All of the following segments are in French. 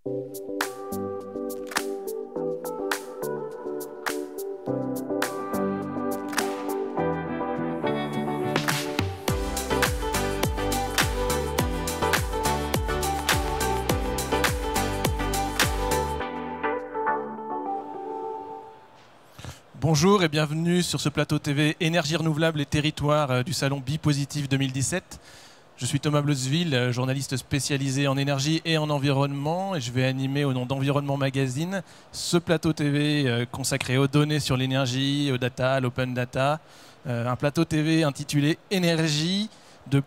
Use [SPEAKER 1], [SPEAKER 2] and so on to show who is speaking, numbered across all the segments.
[SPEAKER 1] Bonjour et bienvenue sur ce plateau TV Énergie renouvelable et territoire du salon Bipositif 2017. Je suis Thomas Bleusville, journaliste spécialisé en énergie et en environnement, et je vais animer au nom d'Environnement Magazine ce plateau TV consacré aux données sur l'énergie, aux data, à l'open data. Un plateau TV intitulé Énergie,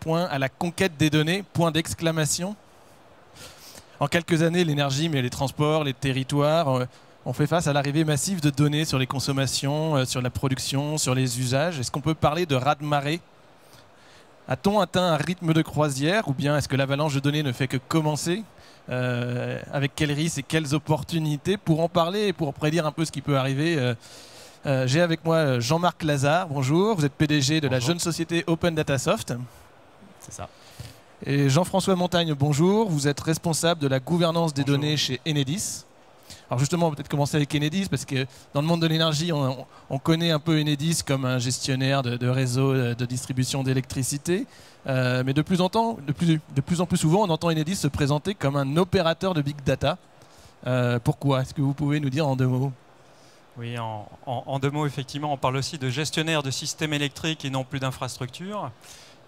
[SPEAKER 1] à la conquête des données, point d'exclamation. En quelques années, l'énergie, mais les transports, les territoires, on fait face à l'arrivée massive de données sur les consommations, sur la production, sur les usages. Est-ce qu'on peut parler de raz-de-marée ? A-t-on atteint un rythme de croisière ou bien est-ce que l'avalanche de données ne fait que commencer ? Avec quels risques et quelles opportunités ? Pour en parler et pour prédire un peu ce qui peut arriver, j'ai avec moi Jean-Marc Lazare. Bonjour, vous êtes PDG de la jeune société Open Data Soft.
[SPEAKER 2] C'est ça.
[SPEAKER 1] Et Jean-François Montagne, bonjour, vous êtes responsable de la gouvernance des données chez Enedis. Alors justement, on va peut-être commencer avec Enedis, parce que dans le monde de l'énergie, on connaît un peu Enedis comme un gestionnaire de réseaux de distribution d'électricité. Mais de plus en plus souvent, on entend Enedis se présenter comme un opérateur de big data. Pourquoi ? Est-ce que vous pouvez nous dire en 2 mots ?
[SPEAKER 2] Oui, en 2 mots, effectivement, on parle aussi de gestionnaire de systèmes électriques et non plus d'infrastructures,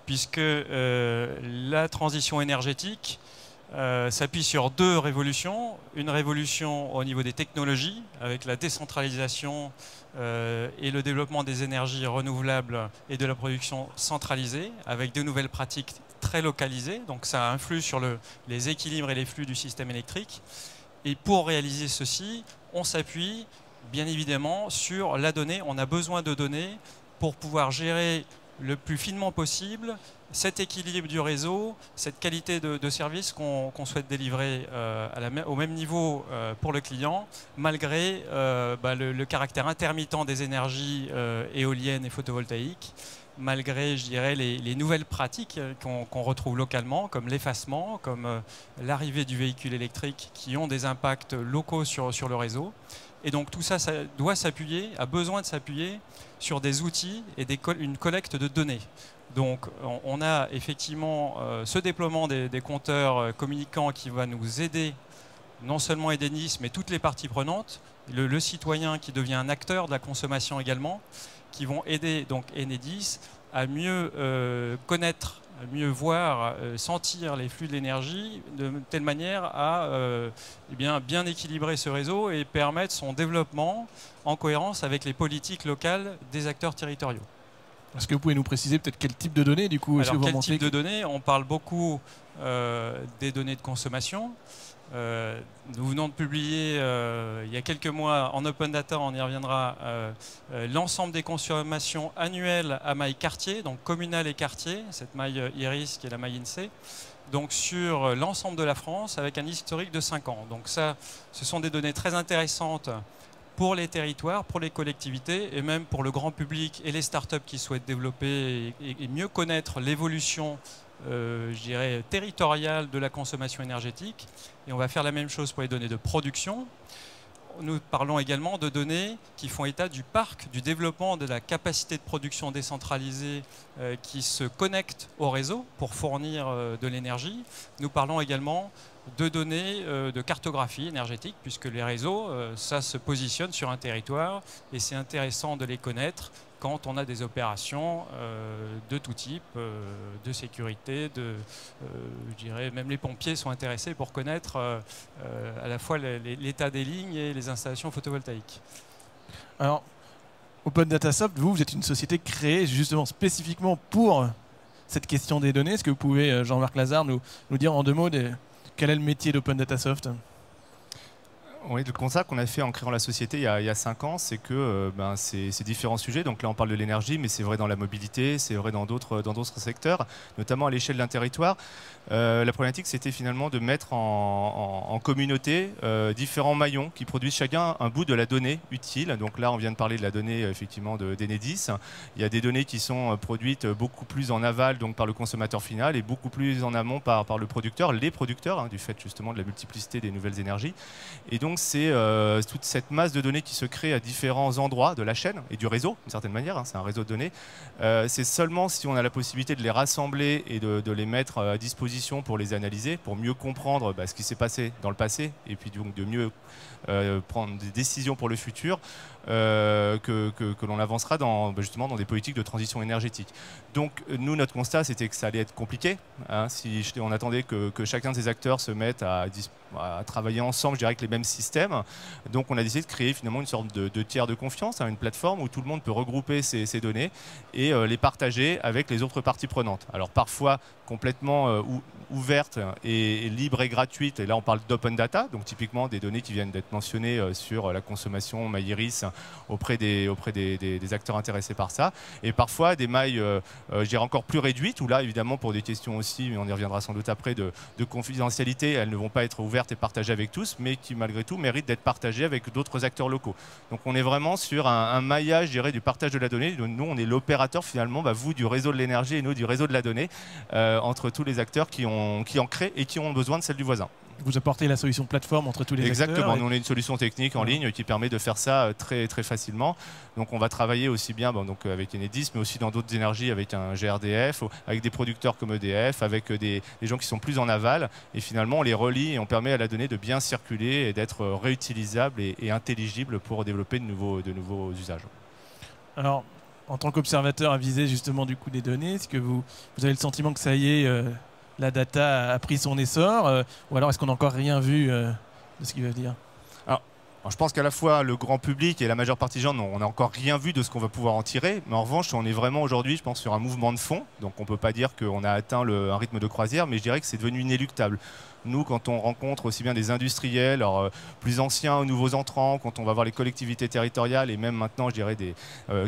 [SPEAKER 2] puisque la transition énergétique s'appuie sur 2 révolutions. Une révolution au niveau des technologies, avec la décentralisation et le développement des énergies renouvelables et de la production centralisée, avec de nouvelles pratiques très localisées. Donc ça influe sur les équilibres et les flux du système électrique. Et pour réaliser ceci, on s'appuie bien évidemment sur la donnée. On a besoin de données pour pouvoir gérer le plus finement possible cet équilibre du réseau, cette qualité de service qu'on souhaite délivrer au même niveau pour le client, malgré le caractère intermittent des énergies éoliennes et photovoltaïques, malgré, je dirais, les nouvelles pratiques qu'on retrouve localement, comme l'effacement, comme l'arrivée du véhicule électrique, qui ont des impacts locaux sur le réseau. Et donc tout ça, a besoin de s'appuyer sur des outils et une collecte de données. Donc on a effectivement ce déploiement des compteurs communicants qui va nous aider, non seulement Enedis, mais toutes les parties prenantes, le citoyen qui devient un acteur de la consommation également, qui vont aider donc Enedis à mieux connaître, mieux voir, sentir les flux de l'énergie de telle manière à bien équilibrer ce réseau et permettre son développement en cohérence avec les politiques locales des acteurs territoriaux.
[SPEAKER 1] Est-ce que vous pouvez nous préciser peut-être quel type de données du coup?
[SPEAKER 2] Alors quel type de données? On parle beaucoup des données de consommation. Nous venons de publier il y a quelques mois en Open Data, on y reviendra, l'ensemble des consommations annuelles à maille quartier, donc communale et quartier, cette maille IRIS qui est la maille INSEE, donc sur l'ensemble de la France avec un historique de 5 ans. Donc ça, ce sont des données très intéressantes pour les territoires, pour les collectivités et même pour le grand public et les startups qui souhaitent développer et mieux connaître l'évolution je dirais, territoriale de la consommation énergétique. Et on va faire la même chose pour les données de production. Nous parlons également de données qui font état du parc, du développement de la capacité de production décentralisée qui se connecte au réseau pour fournir de l'énergie. Nous parlons également de données de cartographie énergétique, puisque les réseaux, ça se positionne sur un territoire et c'est intéressant de les connaître quand on a des opérations de tout type, de sécurité, je dirais même les pompiers sont intéressés pour connaître à la fois l'état des lignes et les installations photovoltaïques.
[SPEAKER 1] Alors, Open Data Soft, vous êtes une société créée justement spécifiquement pour cette question des données. Est-ce que vous pouvez, Jean-Marc Lazare, nous dire en 2 mots quel est le métier d'Open Data Soft ?
[SPEAKER 3] Oui, le constat qu'on a fait en créant la société il y a 5 ans, c'est que ces différents sujets, donc là on parle de l'énergie, mais c'est vrai dans la mobilité, c'est vrai dans d'autres secteurs, notamment à l'échelle d'un territoire. La problématique, c'était finalement de mettre en communauté différents maillons qui produisent chacun un bout de la donnée utile. Donc là, on vient de parler de la donnée effectivement d'Enedis. Il y a des données qui sont produites beaucoup plus en aval, donc par le consommateur final, et beaucoup plus en amont par le producteur, les producteurs, du fait justement de la multiplicité des nouvelles énergies. Et donc, c'est toute cette masse de données qui se crée à différents endroits de la chaîne et du réseau, d'une certaine manière, c'est un réseau de données. C'est seulement si on a la possibilité de les rassembler et de les mettre à disposition pour les analyser, pour mieux comprendre ce qui s'est passé dans le passé, et puis donc de mieux prendre des décisions pour le futur, que l'on avancera justement dans des politiques de transition énergétique. Donc nous, notre constat, c'était que ça allait être compliqué. Si on attendait que chacun de ces acteurs se mette à travailler ensemble, je dirais, avec les mêmes systèmes. Donc on a décidé de créer finalement une sorte de tiers de confiance, une plateforme où tout le monde peut regrouper ces données et les partager avec les autres parties prenantes. Alors parfois complètement ouverte et libre et gratuite, et là on parle d'open data, donc typiquement des données qui viennent d'être mentionnées sur la consommation MyIris auprès des acteurs intéressés par ça, et parfois des mailles je dirais encore plus réduites, où là évidemment pour des questions aussi, mais on y reviendra sans doute après, de confidentialité, elles ne vont pas être ouvertes et partagées avec tous, mais qui malgré tout méritent d'être partagées avec d'autres acteurs locaux. Donc on est vraiment sur un maillage, je dirais, du partage de la donnée. Nous on est l'opérateur finalement, vous du réseau de l'énergie et nous du réseau de la donnée, entre tous les acteurs qui en créent et qui ont besoin de celle du voisin.
[SPEAKER 1] Vous apportez la solution plateforme entre tous les acteurs.
[SPEAKER 3] Exactement, nous on a une solution technique en ligne qui permet de faire ça très, très facilement. Donc on va travailler aussi bien donc avec Enedis, mais aussi dans d'autres énergies avec un GRDF, avec des producteurs comme EDF, avec des gens qui sont plus en aval. Et finalement on les relie et on permet à la donnée de bien circuler et d'être réutilisable et intelligible pour développer de nouveaux usages.
[SPEAKER 1] Alors, en tant qu'observateur avisé justement du coup des données, est-ce que vous avez le sentiment que ça y est, la data a pris son essor, ou alors est-ce qu'on n'a encore rien vu de ce qu'il veut dire?
[SPEAKER 3] Alors, je pense qu'à la fois le grand public et la majeure partie des gens, on n'a encore rien vu de ce qu'on va pouvoir en tirer, mais en revanche on est vraiment aujourd'hui, je pense, sur un mouvement de fond, donc on ne peut pas dire qu'on a atteint un rythme de croisière, mais je dirais que c'est devenu inéluctable. Nous, quand on rencontre aussi bien des industriels, alors, plus anciens ou nouveaux entrants, quand on va voir les collectivités territoriales et même maintenant, je dirais,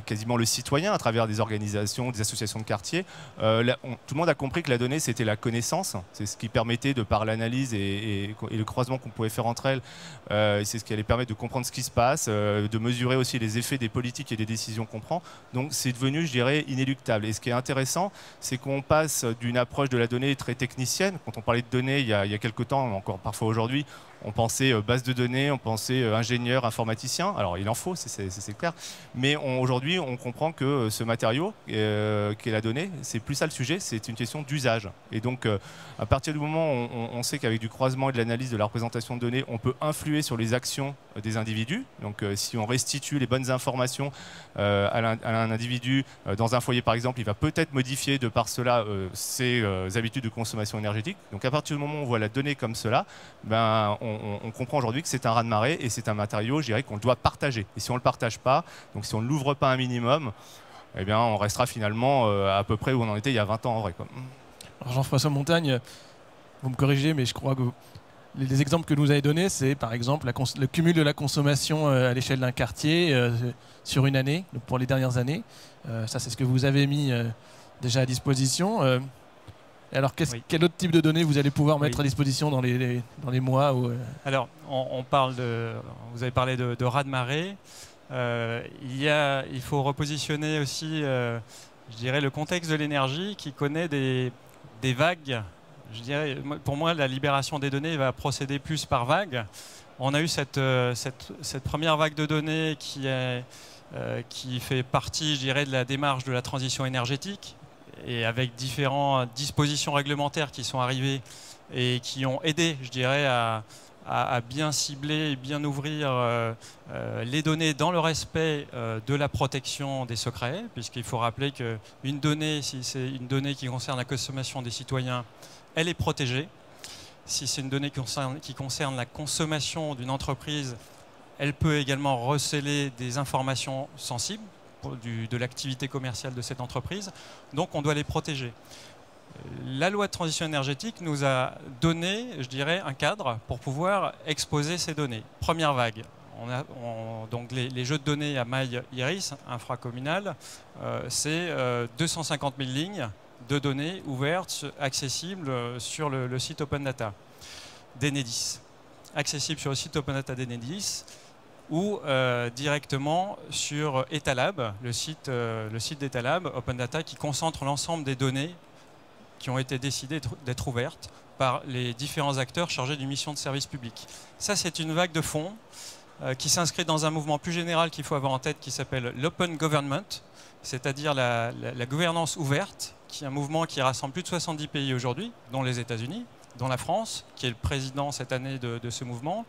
[SPEAKER 3] quasiment le citoyen à travers des organisations, des associations de quartier, tout le monde a compris que la donnée, c'était la connaissance. C'est ce qui permettait, de par l'analyse et le croisement qu'on pouvait faire entre elles, c'est ce qui allait permettre de comprendre ce qui se passe, de mesurer aussi les effets des politiques et des décisions qu'on prend. Donc c'est devenu, je dirais, inéluctable. Et ce qui est intéressant, c'est qu'on passe d'une approche de la donnée très technicienne. Quand on parlait de données il y a quelques temps, encore parfois aujourd'hui, on pensait base de données, on pensait ingénieur, informaticien. Alors il en faut, c'est clair. Mais aujourd'hui, on comprend que ce matériau qu'est la donnée, c'est plus ça le sujet, c'est une question d'usage. Et donc, à partir du moment où on sait qu'avec du croisement et de l'analyse de la représentation de données, on peut influer sur les actions des individus. Donc, si on restitue les bonnes informations à un individu dans un foyer, par exemple, il va peut-être modifier de par cela ses habitudes de consommation énergétique. Donc, à partir du moment où on voit la donnée comme cela, on comprend aujourd'hui que c'est un raz-de-marée et c'est un matériau, je dirais, qu'on doit partager. Et si on ne le partage pas, donc si on ne l'ouvre pas un minimum, eh bien, on restera finalement à peu près où on en était il y a 20 ans en vrai, quoi.
[SPEAKER 1] Alors Jean-François Montagne, vous me corrigez, mais je crois que les exemples que vous avez donnés, c'est par exemple le cumul de la consommation à l'échelle d'un quartier sur une année, donc pour les dernières années. Ça, c'est ce que vous avez mis déjà à disposition. Alors, quel autre type de données vous allez pouvoir mettre à disposition dans les mois
[SPEAKER 2] Alors, on parle vous avez parlé de raz-de-marée. Il faut repositionner aussi, je dirais, le contexte de l'énergie qui connaît des vagues. Je dirais, pour moi, la libération des données va procéder plus par vagues. On a eu cette première vague de données qui fait partie, je dirais, de la démarche de la transition énergétique, et avec différentes dispositions réglementaires qui sont arrivées et qui ont aidé, je dirais, à bien cibler et bien ouvrir les données dans le respect de la protection des secrets, puisqu'il faut rappeler qu'une donnée, si c'est une donnée qui concerne la consommation des citoyens, elle est protégée. Si c'est une donnée qui concerne la consommation d'une entreprise, elle peut également receler des informations sensibles de l'activité commerciale de cette entreprise. Donc on doit les protéger. La loi de transition énergétique nous a donné, je dirais, un cadre pour pouvoir exposer ces données. Première vague. Donc les jeux de données à maille Iris, infracommunale, c'est 250 000 lignes de données ouvertes, accessibles sur le site Open Data d'Enedis. Accessible sur le site Open Data d'Enedis ou directement sur Etalab, le site d'Etalab, Open Data, qui concentre l'ensemble des données qui ont été décidées d'être ouvertes par les différents acteurs chargés d'une mission de service public. Ça, c'est une vague de fond qui s'inscrit dans un mouvement plus général qu'il faut avoir en tête, qui s'appelle l'Open Government, c'est-à-dire la gouvernance ouverte, qui est un mouvement qui rassemble plus de 70 pays aujourd'hui, dont les États-Unis, dont la France, qui est le président cette année de ce mouvement,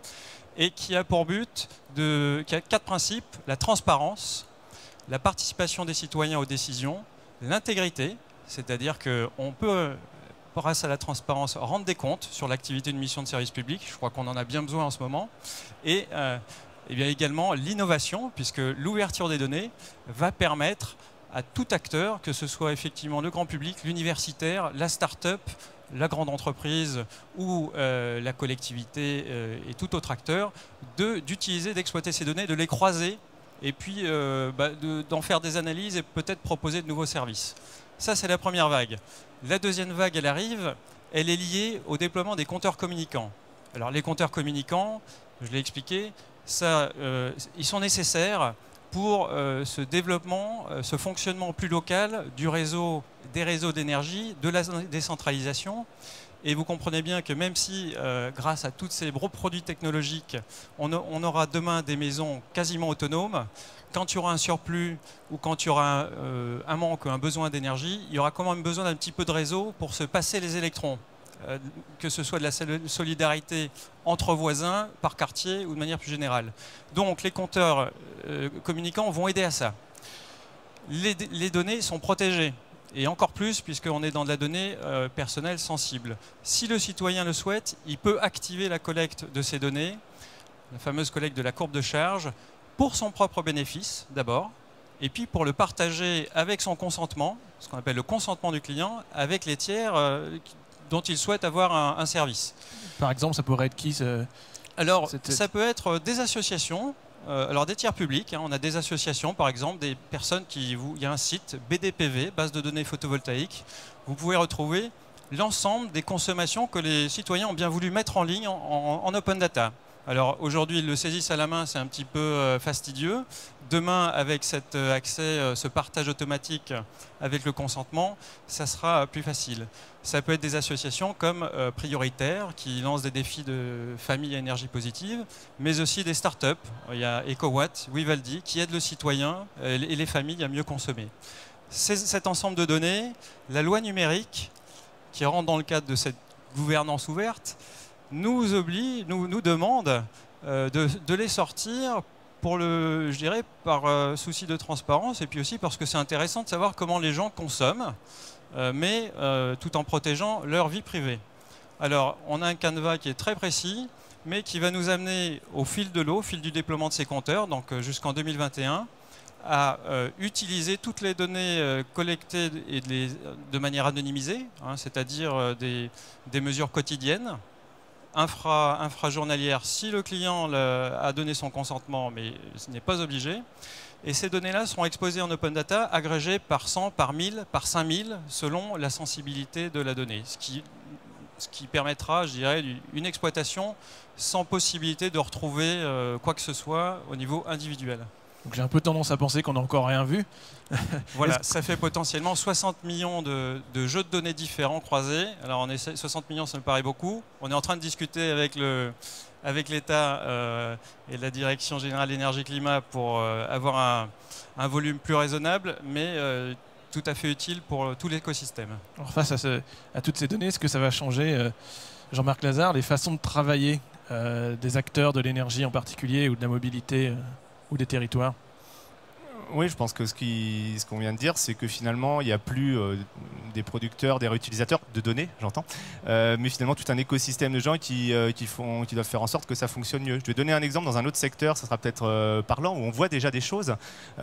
[SPEAKER 2] et qui a pour but, qui a 4 principes: la transparence, la participation des citoyens aux décisions, l'intégrité, c'est-à-dire qu'on peut, grâce à la transparence, rendre des comptes sur l'activité d'une mission de service public. Je crois qu'on en a bien besoin en ce moment. Et bien également l'innovation, puisque l'ouverture des données va permettre à tout acteur, que ce soit effectivement le grand public, l'universitaire, la start-up, la grande entreprise ou la collectivité et tout autre acteur, d'utiliser, d'exploiter ces données, de les croiser et puis d'en faire des analyses et peut-être proposer de nouveaux services. Ça, c'est la première vague. La deuxième vague, elle arrive, elle est liée au déploiement des compteurs communicants. Alors les compteurs communicants, je l'ai expliqué, ils sont nécessaires pour ce développement, ce fonctionnement plus local des réseaux d'énergie, de la décentralisation. Et vous comprenez bien que même si, grâce à tous ces gros produits technologiques, on aura demain des maisons quasiment autonomes, quand il y aura un surplus ou quand il y aura un manque, un besoin d'énergie, il y aura quand même besoin d'un petit peu de réseau pour se passer les électrons, que ce soit de la solidarité entre voisins, par quartier ou de manière plus générale. Donc les compteurs communicants vont aider à ça. Les données sont protégées. Et encore plus, puisqu'on est dans de la donnée personnelle sensible. Si le citoyen le souhaite, il peut activer la collecte de ces données, la fameuse collecte de la courbe de charge, pour son propre bénéfice d'abord, et puis pour le partager avec son consentement, ce qu'on appelle le consentement du client, avec les tiers dont il souhaite avoir un service.
[SPEAKER 1] Par exemple, ça pourrait être qui
[SPEAKER 2] Alors, ça peut être des associations. Alors des tiers publics, on a des associations par exemple, des personnes il y a un site BDPV, base de données photovoltaïques, vous pouvez retrouver l'ensemble des consommations que les citoyens ont bien voulu mettre en ligne en open data. Alors aujourd'hui ils le saisissent à la main, c'est un petit peu fastidieux. Demain avec cet accès, ce partage automatique avec le consentement, ça sera plus facile. Ça peut être des associations comme Prioritaire qui lancent des défis de famille à énergie positive, mais aussi des startups. Il y a EcoWatt, Vivaldi qui aident le citoyen et les familles à mieux consommer. Cet ensemble de données, la loi numérique qui rentre dans le cadre de cette gouvernance ouverte, nous demande de les sortir je dirais, par souci de transparence et puis aussi parce que c'est intéressant de savoir comment les gens consomment, mais tout en protégeant leur vie privée. Alors, on a un canevas qui est très précis, mais qui va nous amener au fil de l'eau, au fil du déploiement de ces compteurs, donc jusqu'en 2021, à utiliser toutes les données collectées et de manière anonymisée, c'est-à-dire des mesures quotidiennes, infrajournalières si le client a donné son consentement, mais ce n'est pas obligé. Et ces données-là seront exposées en open data, agrégées par 100, par 1000, par 5000, selon la sensibilité de la donnée. Ce qui permettra, je dirais, une exploitation sans possibilité de retrouver quoi que ce soit au niveau individuel.
[SPEAKER 1] Donc j'ai un peu tendance à penser qu'on n'a encore rien vu.
[SPEAKER 2] Voilà, ça fait potentiellement 60 millions de jeux de données différents croisés. Alors on essaie, 60 millions, ça me paraît beaucoup. On est en train de discuter avec l'État et la Direction Générale Énergie-Climat pour avoir un volume plus raisonnable, mais tout à fait utile pour tout l'écosystème.
[SPEAKER 1] Alors face à toutes ces données, est-ce que ça va changer, Jean-Marc Lazare, les façons de travailler des acteurs de l'énergie en particulier ou de la mobilité ou des territoires?
[SPEAKER 3] Oui, je pense que ce qu'on vient de dire, c'est que finalement, il n'y a plus des producteurs, des réutilisateurs de données, j'entends, mais finalement tout un écosystème de gens qui doivent faire en sorte que ça fonctionne mieux. Je vais donner un exemple dans un autre secteur, ça sera peut-être parlant, où on voit déjà des choses.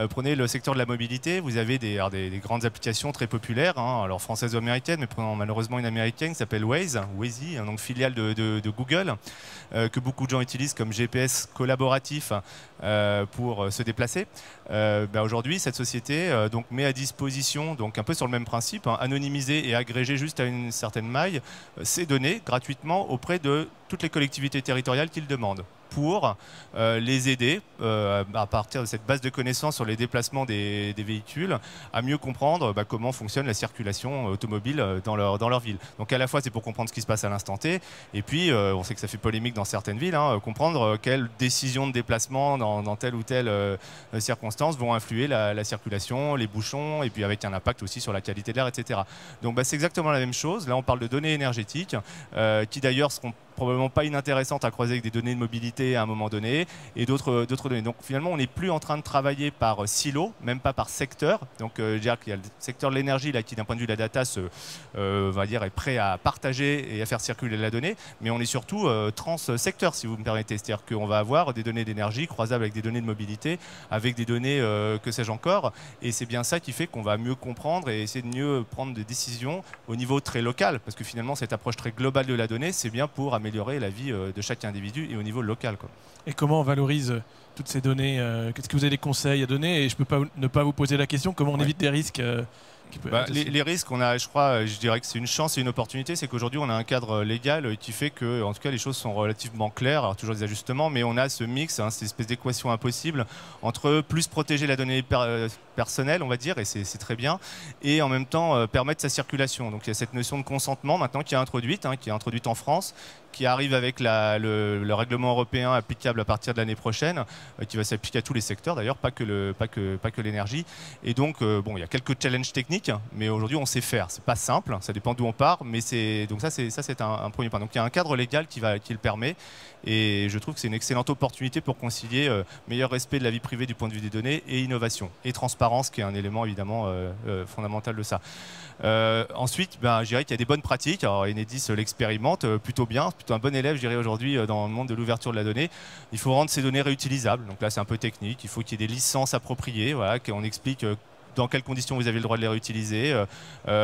[SPEAKER 3] Prenez le secteur de la mobilité, vous avez des grandes applications très populaires, hein, alors françaises ou américaines, mais prenons malheureusement une américaine qui s'appelle Waze, donc filiale de Google, que beaucoup de gens utilisent comme GPS collaboratif pour se déplacer. Aujourd'hui, cette société donc, met à disposition, donc un peu sur le même principe, hein, anonymiser et agréger juste à une certaine maille ces données gratuitement auprès de toutes les collectivités territoriales qui le demandent, pour les aider, à partir de cette base de connaissances sur les déplacements des véhicules, à mieux comprendre comment fonctionne la circulation automobile dans leur ville. Donc à la fois, c'est pour comprendre ce qui se passe à l'instant T, et puis, on sait que ça fait polémique dans certaines villes, hein, comprendre quelles décisions de déplacement dans telle ou telle circonstance vont influer la circulation, les bouchons, et puis avec un impact aussi sur la qualité de l'air, etc. Donc c'est exactement la même chose. Là, on parle de données énergétiques, qui d'ailleurs seront probablement pas inintéressantes à croiser avec des données de mobilité à un moment donné et d'autres données. Donc finalement, on n'est plus en train de travailler par silo, même pas par secteur. Donc je dirais qu'il y a le secteur de l'énergie là qui, d'un point de vue de la data, va dire, est prêt à partager et à faire circuler la donnée, mais on est surtout trans-secteur, si vous me permettez. C'est-à-dire qu'on va avoir des données d'énergie croisables avec des données de mobilité, avec des données que sais-je encore, et c'est bien ça qui fait qu'on va mieux comprendre et essayer de mieux prendre des décisions au niveau très local, parce que finalement, cette approche très globale de la donnée, c'est bien pour améliorer la vie de chaque individu et au niveau local, quoi.
[SPEAKER 1] Et comment on valorise toutes ces données? Qu'est-ce que vous avez des conseils à donner? Et je ne peux pas ne pas vous poser la question, comment on évite des risques
[SPEAKER 3] les risques, je dirais que c'est une chance et une opportunité, c'est qu'aujourd'hui on a un cadre légal qui fait que, en tout cas, les choses sont relativement claires. Alors toujours des ajustements, mais on a ce mix, hein, cette espèce d'équation impossible entre plus protéger la donnée personnelle, on va dire, et c'est très bien, et en même temps permettre sa circulation. Donc il y a cette notion de consentement maintenant qui est introduite en France, qui arrive avec le règlement européen applicable à partir de l'année prochaine, qui va s'appliquer à tous les secteurs d'ailleurs, pas que l'énergie. Et donc, il y a quelques challenges techniques, mais aujourd'hui on sait faire. C'est pas simple, ça dépend d'où on part, mais c'est un premier point. Donc il y a un cadre légal qui le permet, et je trouve que c'est une excellente opportunité pour concilier meilleur respect de la vie privée du point de vue des données et innovation, et transparence, qui est un élément évidemment fondamental de ça. Ensuite, je dirais qu'il y a des bonnes pratiques. Alors Enedis l'expérimente plutôt bien, plutôt un bon élève, je dirais, aujourd'hui dans le monde de l'ouverture de la donnée. Il faut rendre ces données réutilisables. Donc là, c'est un peu technique. Il faut qu'il y ait des licences appropriées, voilà, qu'on explique dans quelles conditions vous avez le droit de les réutiliser,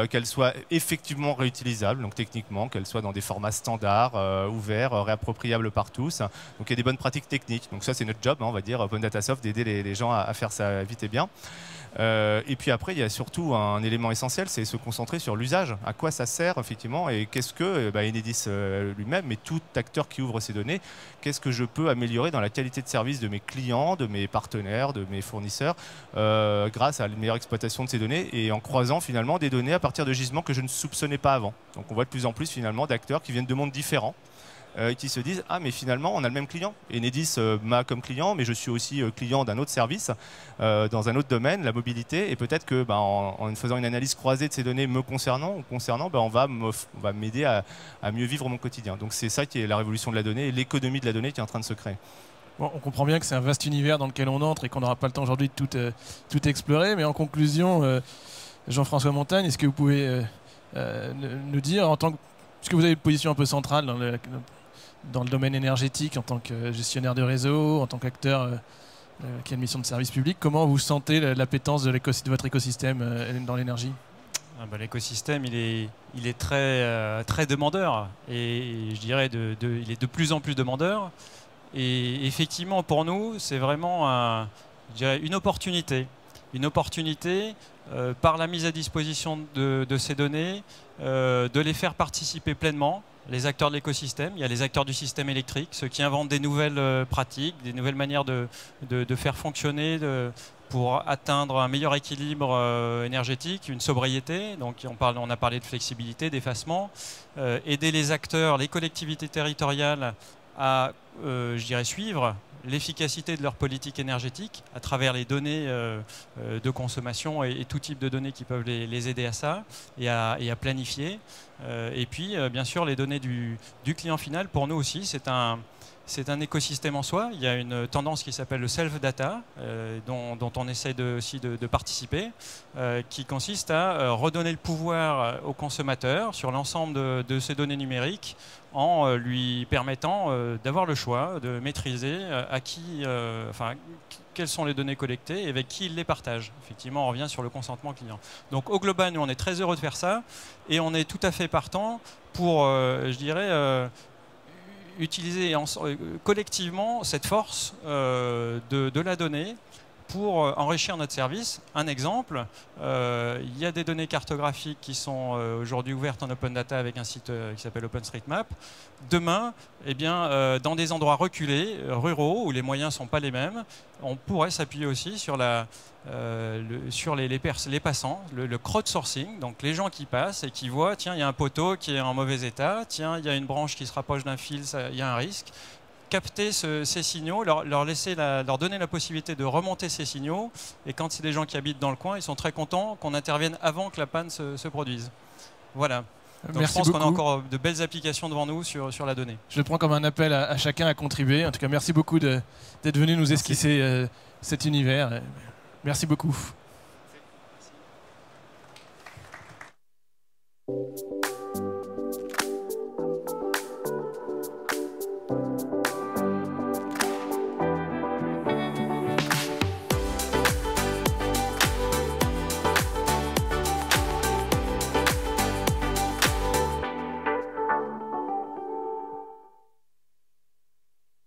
[SPEAKER 3] qu'elles soient effectivement réutilisables, donc techniquement, qu'elles soient dans des formats standards, ouverts, réappropriables par tous. Donc il y a des bonnes pratiques techniques. Donc ça, c'est notre job, hein, on va dire, Open Data Soft, d'aider les gens à faire ça vite et bien. Et puis après, il y a surtout un élément essentiel, c'est se concentrer sur l'usage. À quoi ça sert, effectivement, et qu'est-ce que Enedis lui-même, mais tout acteur qui ouvre ces données, qu'est-ce que je peux améliorer dans la qualité de service de mes clients, de mes partenaires, de mes fournisseurs, grâce à une meilleure exploitation de ces données, et en croisant finalement des données à partir de gisements que je ne soupçonnais pas avant. Donc on voit de plus en plus finalement d'acteurs qui viennent de mondes différents, qui se disent « Ah, mais finalement, on a le même client. Enedis m'a comme client, mais je suis aussi client d'un autre service, dans un autre domaine, la mobilité. Et peut-être que, en faisant une analyse croisée de ces données me concernant, on va m'aider à mieux vivre mon quotidien. » Donc c'est ça qui est la révolution de la donnée et l'économie de la donnée qui est en train de se créer.
[SPEAKER 1] Bon, on comprend bien que c'est un vaste univers dans lequel on entre et qu'on n'aura pas le temps aujourd'hui de tout explorer. Mais en conclusion, Jean-François Montagne, est-ce que vous pouvez nous dire, puisque vous avez une position un peu centrale dans le domaine énergétique, en tant que gestionnaire de réseau, en tant qu'acteur qui a une mission de service public, comment vous sentez l'appétence de votre écosystème dans l'énergie?
[SPEAKER 2] L'écosystème, il est très demandeur, et je dirais il est de plus en plus demandeur. Et effectivement, pour nous, c'est vraiment une opportunité. Une opportunité par la mise à disposition de ces données, de les faire participer pleinement, les acteurs de l'écosystème. Il y a les acteurs du système électrique, ceux qui inventent des nouvelles pratiques, des nouvelles manières de faire fonctionner, pour atteindre un meilleur équilibre énergétique, une sobriété. Donc on a parlé de flexibilité, d'effacement. Aider les acteurs, les collectivités territoriales à suivre l'efficacité de leur politique énergétique à travers les données de consommation et tout type de données qui peuvent les aider à ça et à planifier. Et puis, bien sûr, les données du client final, pour nous aussi, c'est c'est un écosystème en soi. Il y a une tendance qui s'appelle le self-data, dont on essaie aussi de participer, qui consiste à redonner le pouvoir au consommateur sur l'ensemble de ces données numériques en lui permettant d'avoir le choix, de maîtriser quelles sont les données collectées et avec qui il les partage. Effectivement, on revient sur le consentement client. Donc au global, nous, on est très heureux de faire ça et on est tout à fait partant pour, je dirais, utiliser collectivement cette force de la donnée pour enrichir notre service. Un exemple, il y a des données cartographiques qui sont aujourd'hui ouvertes en open data avec un site qui s'appelle OpenStreetMap. Demain, dans des endroits reculés, ruraux, où les moyens ne sont pas les mêmes, on pourrait s'appuyer aussi sur les passants, le crowdsourcing, donc les gens qui passent et qui voient, tiens, il y a un poteau qui est en mauvais état, tiens, il y a une branche qui se rapproche d'un fil, il y a un risque. Capter ces signaux, leur donner la possibilité de remonter ces signaux, et quand c'est des gens qui habitent dans le coin, ils sont très contents qu'on intervienne avant que la panne se produise. Voilà. Donc
[SPEAKER 1] merci
[SPEAKER 2] je pense qu'on a
[SPEAKER 1] beaucoup.
[SPEAKER 2] encore de belles applications devant nous sur la donnée.
[SPEAKER 1] Je le prends comme un appel à chacun à contribuer. En tout cas, merci beaucoup d'être venu nous esquisser cet univers. Merci beaucoup.